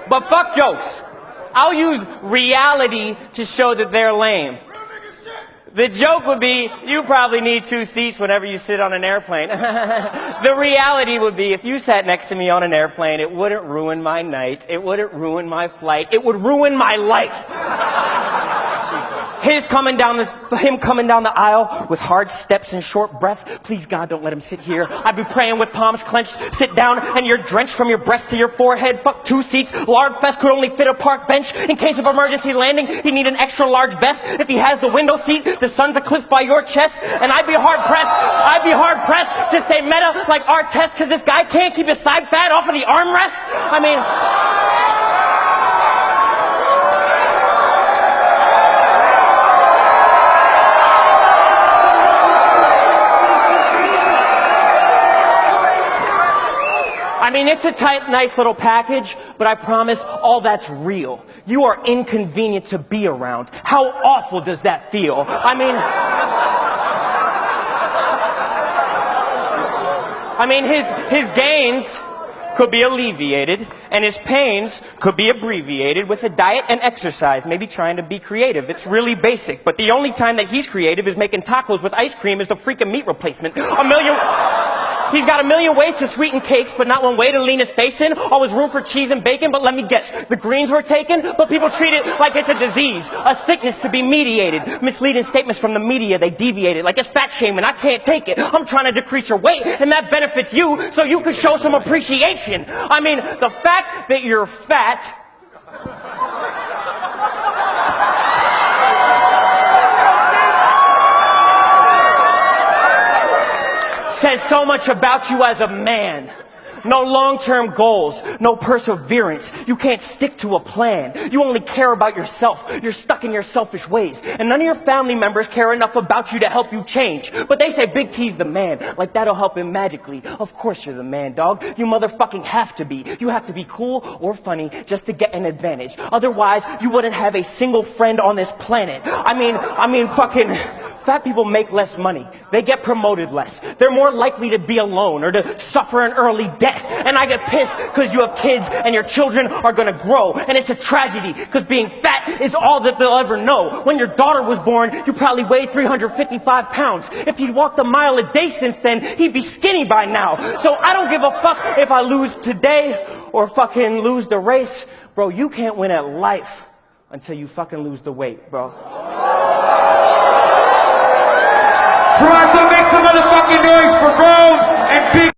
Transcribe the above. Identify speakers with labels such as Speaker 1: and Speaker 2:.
Speaker 1: But fuck jokes. I'll use reality to show that they're lame. The joke would be, you probably need 2 seats whenever you sit on an airplane. The reality would be, if you sat next to me on an airplane, it wouldn't ruin my night. It wouldn't ruin my flight. It would ruin my life. Him coming down the aisle with hard steps and short breath. Please, God, don't let him sit here. I'd be praying with palms clenched. Sit down and you're drenched from your breast to your forehead. Fuck 2 seats. Lard Fest could only fit a park bench. In case of emergency landing, he'd need an extra large vest. If he has the window seat, the sun's eclipsed by your chest. And I'd be hard pressed to stay meta like Art Test, because this guy can't keep his side fat off of the armrest. It's a tight, nice little package, but I promise all that's real. You are inconvenient to be around. How awful does that feel? His gains could be alleviated, and his pains could be abbreviated with a diet and exercise, maybe trying to be creative. It's really basic, but the only time that he's creative is making tacos with ice cream as the freaking meat replacement. He's got a million ways to sweeten cakes, but not one way to lean his face in. Always room for cheese and bacon, but let me guess. The greens were taken, but people treat it like it's a disease, a sickness to be mediated. Misleading statements from the media, they deviated. Like it's fat shaming, I can't take it. I'm trying to decrease your weight, and that benefits you, so you can show some appreciation. The fact that you're fat says so much about you as a man. No long-term goals, no perseverance. You can't stick to a plan. You only care about yourself. You're stuck in your selfish ways. And none of your family members care enough about you to help you change. But they say Big T's the man, like that'll help him magically. Of course you're the man, dog. You motherfucking have to be. You have to be cool or funny just to get an advantage. Otherwise, you wouldn't have a single friend on this planet. Fat people make less money. They get promoted less. They're more likely to be alone or to suffer an early death. And I get pissed because you have kids and your children are going to grow. And it's a tragedy because being fat is all that they'll ever know. When your daughter was born, you probably weighed 355 pounds. If he'd walked a mile a day since then, he'd be skinny by now. So I don't give a fuck if I lose today or fucking lose the race. Bro, you can't win at life until you fucking lose the weight, bro.
Speaker 2: Toronto, make some motherfucking noise for Rome and Big